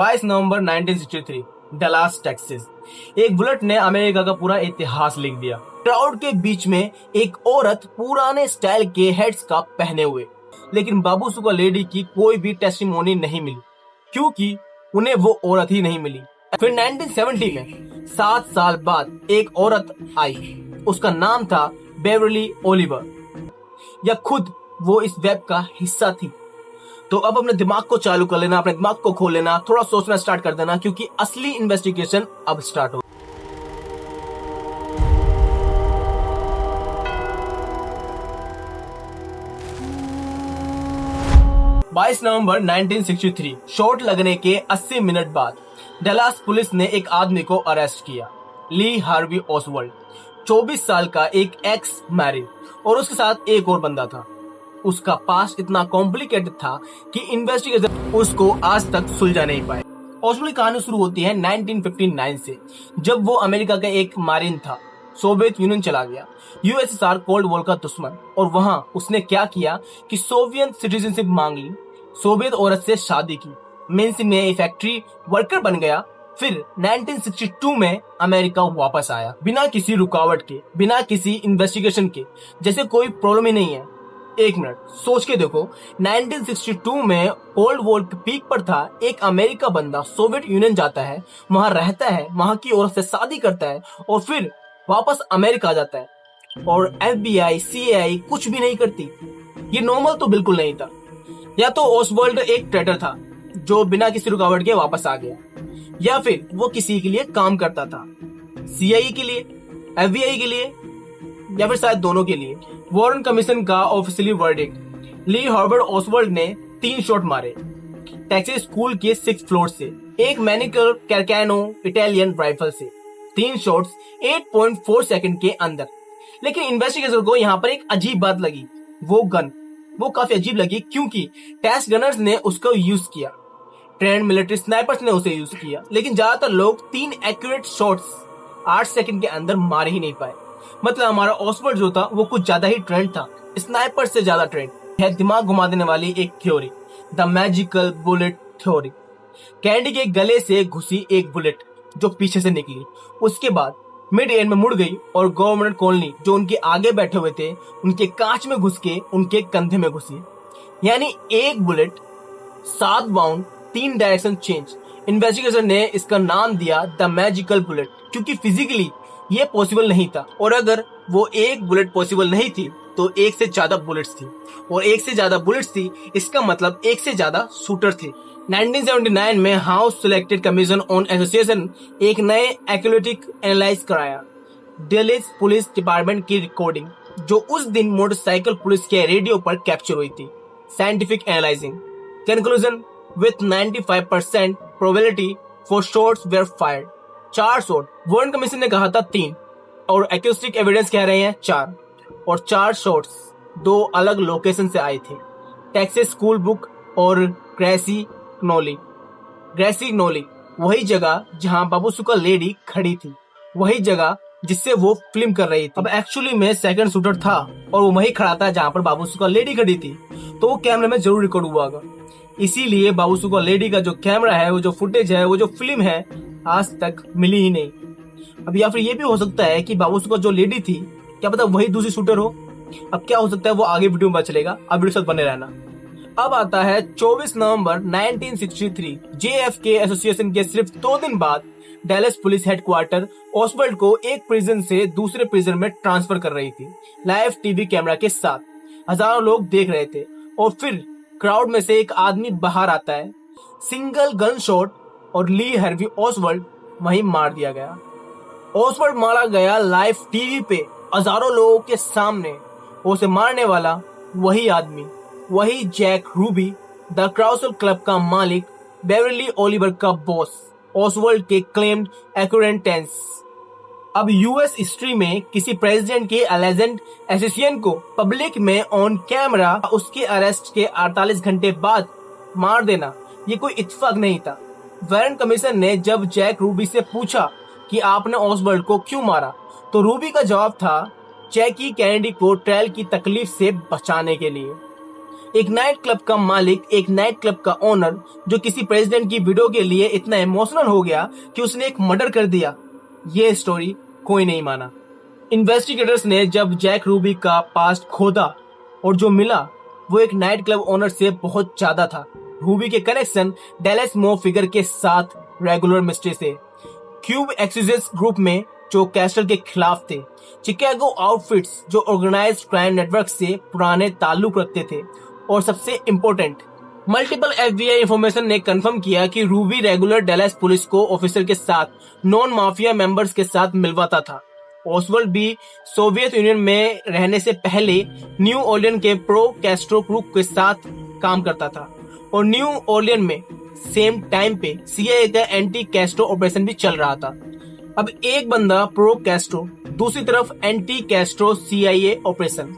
22 नवंबर 1963 Dallas Texas. एक bullet ने America का पूरा इतिहास लिख दिया। क्राउड के बीच में एक औरत पुराने स्टाइल के हेड्सकार्फ पहने हुए, लेकिन बाबू सुगा लेडी की कोई भी टेस्टिमोनी नहीं मिली क्योंकि उन्हें वो औरत ही नहीं मिली। फिर 1970 में 7 साल बाद एक औरत आई। उसका नाम था बेवरली ओलिवर, या खुद वो इस वेब का हिस्सा थी। तो अब अपने दिमाग को चालू कर लेना, अपने दिमाग को खोल लेना, थोड़ा सोचना स्टार्ट कर देना, क्योंकि असली इन्वेस्टिगेशन अब स्टार्ट हो। बाईस नवंबर 1963 शॉट लगने के 80 मिनट बाद डलास पुलिस ने एक आदमी को अरेस्ट किया। ली हार्वी ओसवाल्ड, 24 साल का एक एक्स मैरिड, और उसके साथ एक और बंदा था। उसका पास इतना कॉम्प्लिकेटेड था कि इन्वेस्टिगेशन उसको आज तक सुलझा नहीं पाए। ओसवाल्ड की कहानी शुरू होती है 1959 से, जब वो अमेरिका का एक मारिन था। सोवियत यूनियन चला गया, यूएसएसआर कोल्ड वॉर का दुश्मन, और वहां उसने क्या किया कि सोवियत सिटीजनशिप मांग ली, सोवियत औरत से शादी की, मिन्स्क में फैक्ट्री वर्कर बन गया। फिर 1962 में अमेरिका वापस आया, बिना किसी रुकावट के, बिना किसी इन्वेस्टिगेशन के, जैसे कोई प्रॉब्लम ही नहीं है। एक मिनट सोच के देखो, 1962 में कोल्ड वॉर के पीक पर था। एक अमेरिका बंदा सोवियत यूनियन जाता है, वहां रहता है, वहां की औरत से शादी करता है, और फिर वापस अमेरिका आ जाता है, और एफबीआई, सीआईए कुछ भी नहीं करती। ये नॉर्मल तो बिल्कुल नहीं था। या तो ओसवाल्ड एक ट्रेडर था जो बिना किसी रुकावट के वापस आ गया, या फिर वो किसी के लिए काम करता था, सीआईए के लिए, एफबीआई के लिए, या फिर शायद दोनों के लिए। वारन कमीशन का ऑफिशियली वर्डिक्ट, ली हार्वर्ड ओसवाल्ड ने 3 शॉट मारे टेक्सास स्कूल के 6th फ्लोर से, एक मैनिकल कैरकैनो इटालियन राइफल से। 3 शॉट्स 8.4 सेकंड के अंदर। लेकिन इन्वेस्टिगेटर को यहाँ पर एक अजीब बात लगी। वो गन वो काफी अजीब लगी क्योंकि टेस्ट गनर्स ने उसको यूज किया, ट्रेंड मिलिट्री स्नाइपर्स ने उसे यूज किया, लेकिन ज्यादातर लोग 3 एक्यूरेट शॉट्स 8 सेकंड के अंदर मार ही नहीं पाए। मतलब हमारा ओसवाल्ड जो था वो कुछ ज्यादा ही ट्रेंड था, स्नाइपर से ज्यादा ट्रेंड है। दिमाग घुमा देने वाली एक theory, the magical bullet theory. Candy के गले से घुसी एक बुलेट जो पीछे से निकली, उसके बाद मिड एंड में मुड़ गई और गवर्नमेंट कॉलोनी जो उनके आगे बैठे हुए थे उनके कांच में घुस के उनके कंधे में घुसी। यानी एक bullet 7 bound, 3 direction change. Investigation ने इसका नाम दिया द मैजिकल बुलेट, क्योंकि फिजिकली ये पॉसिबल नहीं था, और अगर वो एक बुलेट पॉसिबल नहीं थी तो एक से ज्यादा बुलेट्स थी, और एक से ज्यादा बुलेट्स थी इसका मतलब एक से ज्यादा शूटर थे। 1979 में house selected commission on association एक नए एक्यूलेटिक एनालाइज कराया डेलिस पुलिस डिपार्टमेंट की रिकॉर्डिंग, जो उस दिन मोटरसाइकिल पुलिस के रेडियो पर कैप्चर हुई थी। Scientific analysing conclusion, with 95% probability four shots were fired. 4 shot, Warren commission ने कहा था 3, और एक्यूस्टिक एविडेंस कह रहे हैं 4, और 4 शॉट्स 2 अलग लोकेशन से आए थे, टेक्सास स्कूल बुक और ग्रेसी नोली, वही जगह जहां बाबू सुगा लेडी खड़ी थी, वही जगह जिससे वो फिल्म कर रही थी। अब एक्चुअली में सेकंड शूटर था और वो वही खड़ा था जहां पर बाबू सुगा लेडी खड़ी थी, तो वो कैमरे में जरूर रिकॉर्ड हुआ होगा। इसीलिए बाबू सुगा लेडी का जो कैमरा है, वो जो फुटेज है, वो जो फिल्म है, आज तक मिली ही नहीं। अब या फिर ये भी हो सकता है कि बाबू सुगा जो लेडी थी, क्या पता वही दूसरी शूटर हो। अब क्या हो सकता है वो आगे वीडियो में चलेगा, अब वीडियो साथ बने रहना। अब आता है 24 नवंबर 1963। जेएफके एसोसिएशन के सिर्फ 2 दिन बाद डैलस पुलिस हेडक्वार्टर ओसवाल्ड को एक प्रिजन से दूसरे प्रिजन में ट्रांसफर कर रही थी, लाइव टीवी कैमरा के साथ। हजारों लोग देख रहे थे, और फिर क्राउड में से एक आदमी बाहर आता है, सिंगल गन शॉट, और ली हार्वी ओसवाल्ड वहीं मार दिया गया। ओसवाल्ड मारा गया लाइव टीवी पे हजारों लोगों के सामने। उसे मारने वाला वही आदमी, वही जैक रूबी, द क्राउसल क्लब का मालिक, बेवरली ओलिवर का बॉस, ओसवाल्ड के क्लेम्ड एक्वेंटेंस। अब यूएस हिस्ट्री में किसी प्रेसिडेंट के अलेजेंट एसोसिएशन को पब्लिक में ऑन कैमरा उसके अरेस्ट के 48 घंटे बाद मार देना, ये कोई इत्तेफाक नहीं था। वारन कमीशन ने जब जैक रूबी से पूछा कि आपने ओसवाल्ड को क्यों मारा, तो रूबी का जवाब था जैकी कैनेडी को ट्रायल की तकलीफ से बचाने के लिए। एक नाइट क्लब का मालिक, एक नाइट क्लब का ओनर जो किसी प्रेसिडेंट की वीडियो के लिए इतना इमोशनल हो गया कि उसने एक मर्डर कर दिया। ये स्टोरी कोई नहीं माना। इन्वेस्टिगेटर्स ने जब जैक रूबी का पास्ट खोदा और जो मिला वो एक नाइट क्लब ओनर से बहुत ज्यादा था। रूबी के कनेक्शन डेलस मो फिगर के साथ रेगुलर मिस्ट्री से, क्यूब एक्सोसिएट्स ग्रुप में जो कैस्टल के खिलाफ थे, चिकागो आउटफिट्स जो ऑर्गेनाइज्ड क्राइम नेटवर्क से पुराने ताल्लुक रखते थे, और सबसे इम्पोर्टेंट मल्टीपल एफबीआई इंफॉर्मेशन ने कंफर्म किया कि रूबी रेगुलर डेलस पुलिस को ऑफिसर के साथ नॉन माफिया मेंबर्स के साथ मिलवाता था। ओसवाल्ड भी सोवियत यूनियन में रहने से पहले न्यू ऑर्लियन के प्रो कैस्ट्रो ग्रुप के साथ काम करता था, और न्यू ऑर्लियन में सेम टाइम पे सीआईए का एंटी कैस्ट्रो ऑपरेशन भी चल रहा था। अब एक बंदा प्रो कैस्ट्रो, दूसरी तरफ anti Castro CIA operation,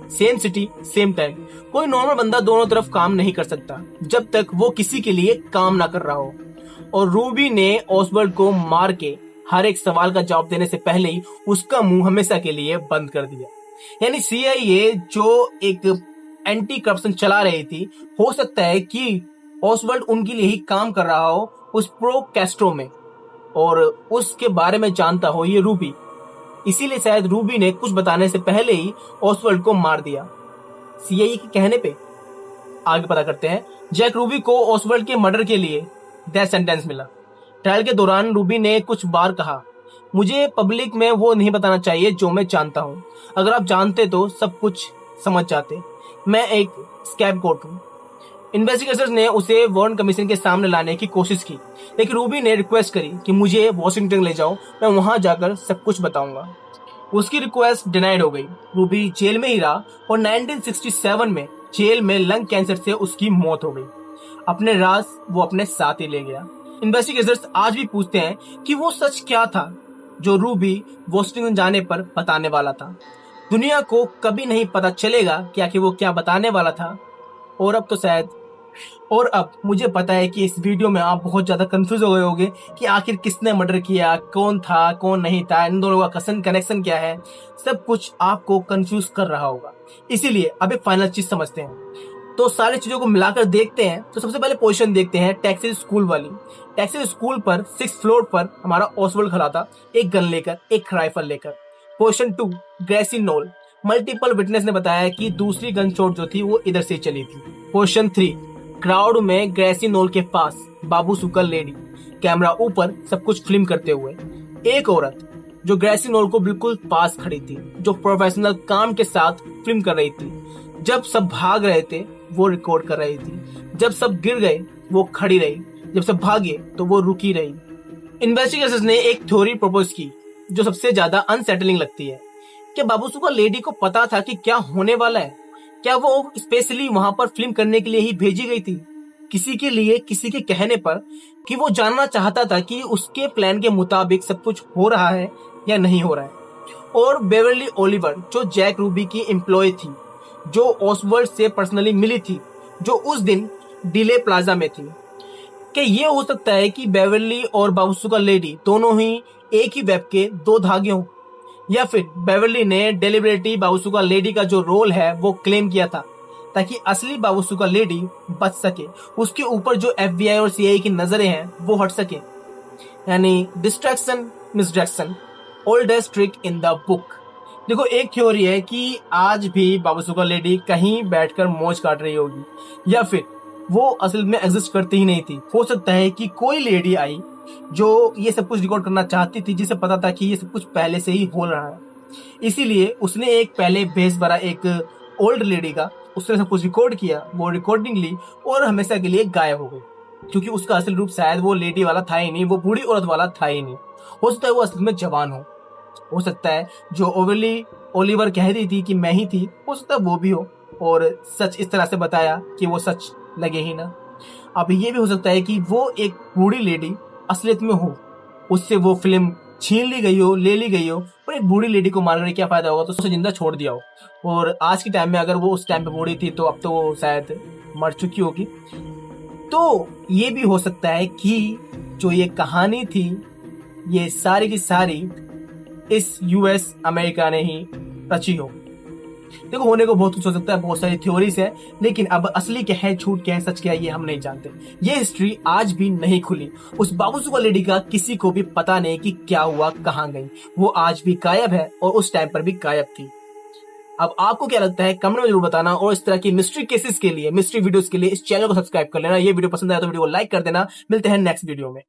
same city same time. कोई नॉर्मल बंदा दोनों तरफ काम नहीं कर सकता जब तक वो किसी के लिए काम ना कर रहा हो। और रूबी ने ओसवाल्ड को मार के हर एक सवाल का जवाब देने से पहले ही उसका मुंह हमेशा के लिए बंद कर दिया। यानी सीआईए जो एक एंटी करप्शन चला रही थी, हो सकता है कि ओसवाल्ड उनके लिए ही काम कर रहा हो उस प्रो कैस्ट्रो में, और उसके बारे में जानता हो ये रूबी। इसीलिए शायद रूबी ने कुछ बताने से पहले ही ओसवाल्ड को मार दिया सीआईए के कहने पे। आगे पता करते हैं। जैक रूबी को ओसवाल्ड के मर्डर के लिए डेथ सेंटेंस मिला। ट्रायल के दौरान रूबी ने कुछ बार कहा, मुझे पब्लिक में वो नहीं बताना चाहिए जो मैं जानता हूँ। अगर आप जानते तो सब कुछ समझ जाते। मैं एक स्कैपगोट हूँ। इन्वेस्टिगेटर्स ने उसे वारन कमीशन के सामने लाने की कोशिश की, लेकिन रूबी ने रिक्वेस्ट करी कि मुझे वॉशिंगटन ले जाओ, मैं वहां जाकर सब कुछ बताऊंगा। उसकी रिक्वेस्ट डिनाइड हो गई। रूबी जेल में ही रहा और 1967 में जेल में लंग कैंसर से उसकी मौत हो गई। अपने राज वो अपने साथ ही ले गया। इन्वेस्टिगेटर्स आज भी पूछते हैं कि वो सच क्या था जो रूबी वॉशिंगटन जाने पर बताने वाला था। दुनिया को कभी नहीं पता चलेगा कि आखिर वो क्या बताने वाला था। और अब मुझे पता है कि इस वीडियो में आप बहुत ज्यादा कंफ्यूज हो गए होंगे कि आखिर किसने मर्डर किया, कौन था, कौन नहीं था, इन दोनों का कनेक्शन क्या है। सब कुछ आपको कंफ्यूज कर रहा होगा। इसीलिए अब एक फाइनल चीज समझते हैं। तो सारी चीजों को मिलाकर देखते हैं। तो सबसे पहले पोजीशन देखते हैं टेक्सास स्कूल वाली। टेक्सास स्कूल पर 6th फ्लोर पर हमारा ओसवाल्ड खड़ा था, एक गन लेकर, एक राइफल लेकर। Position 2 grassy knoll. Multiple witness ने बताया कि दूसरी गन शॉट जो थी वो इधर से चली थी। पोजीशन 3 क्राउड में ग्रेसी नोल के पास बाबू सुकल लेडी, कैमरा ऊपर, सब कुछ फिल्म करते हुए। एक औरत जो ग्रेसी नोल को बिल्कुल पास खड़ी थी, जो प्रोफेशनल काम के साथ फिल्म कर रही थी। जब सब भाग रहे थे वो रिकॉर्ड कर रही थी, जब सब गिर गए वो खड़ी रही, जब सब भागे तो वो रुकी रही। इन्वेस्टिगेटर्स ने एक थ्योरी प्रपोज की जो सबसे ज्यादा अनसेटलिंग लगती है। क्या बाबू सुकल लेडी को पता था कि क्या होने वाला है? क्या वो स्पेशली वहां पर फिल्म करने के लिए ही भेजी गई थी, किसी के लिए, किसी के कहने पर, कि वो जानना चाहता था कि उसके प्लान के मुताबिक सब कुछ हो रहा है या नहीं हो रहा है? और बेवर्ली ओलिवर जो जैक रूबी की एम्प्लॉय थी, जो ओसवाल्ड से पर्सनली मिली थी, जो उस दिन डिले प्लाजा में थी, क्या ये हो सकता है कि बेवर्ली और बाबू सुकल लेडी दोनों ही एक ही वेब के दो धागे हों? या फिर बेवर्ली ने डेलिबरेटली बाबू सुकल लेडी का जो रोल है वो क्लेम किया था ताकि असली बाबू सुकल लेडी बच सके, उसके ऊपर जो एफबीआई और सीआईए की नजरें हैं वो हट सके। यानी distraction misdirection, oldest trick in the book. देखो, एक थ्योरी है कि आज भी बाबू सुकल लेडी कहीं बैठकर मौज काट रही होगी, या फिर वो असल में एग्जिस्ट करती ही नहीं थी। हो सकता है कि कोई लेडी आई जो ये सब कुछ रिकॉर्ड करना चाहती थी, जिसे पता था कि ये सब कुछ पहले से ही हो रहा है, इसीलिए उसने एक पहले भेस भरा एक ओल्ड लेडी का, उसने सब कुछ रिकॉर्ड किया, वो रिकॉर्डिंग ली और हमेशा के लिए गायब हो गई, क्योंकि उसका असल रूप शायद वो लेडी वाला था ही नहीं, वो बूढ़ी औरत वाला था ही नहीं। हो सकता है वो असल में जवान हो सकता है जो ओलिवर कह रही थी कि मैं ही थी, हो सकता है वो भी हो, और सच इस तरह से बताया कि वो सच लगे ही ना। अब ये भी हो सकता है कि वो एक बूढ़ी लेडी असलियत में हो, उससे वो फिल्म छीन ली गई हो, ले ली गई हो, और एक बूढ़ी लेडी को मारकर क्या फायदा होगा, तो उसे जिंदा छोड़ दिया हो। और आज के टाइम में अगर वो उस टाइम पे बूढ़ी थी तो अब तो वो शायद मर चुकी होगी। तो ये भी हो सकता है कि जो ये कहानी थी ये सारी की सारी इस यूएस अमेरिका ने ही रची हो। देखो, होने को बहुत कुछ हो सकता है, बहुत सारी थ्योरीज है, लेकिन अब असली क्या है, झूठ क्या है, सच क्या है, ये हम नहीं जानते। ये हिस्ट्री आज भी नहीं खुली। उस बाबूसुगा लेडी का किसी को भी पता नहीं कि क्या हुआ, कहाँ गई। वो आज भी गायब है और उस टाइम पर भी गायब थी। अब आपको क्या लगता है, कमेंट में जरूर बताना, और इस तरह की मिस्ट्री केसेस के लिए, मिस्ट्री वीडियोस के लिए इस चैनल को सब्सक्राइब कर लेना। ये वीडियो पसंद आया तो वीडियो को लाइक कर देना। मिलते हैं नेक्स्ट वीडियो में।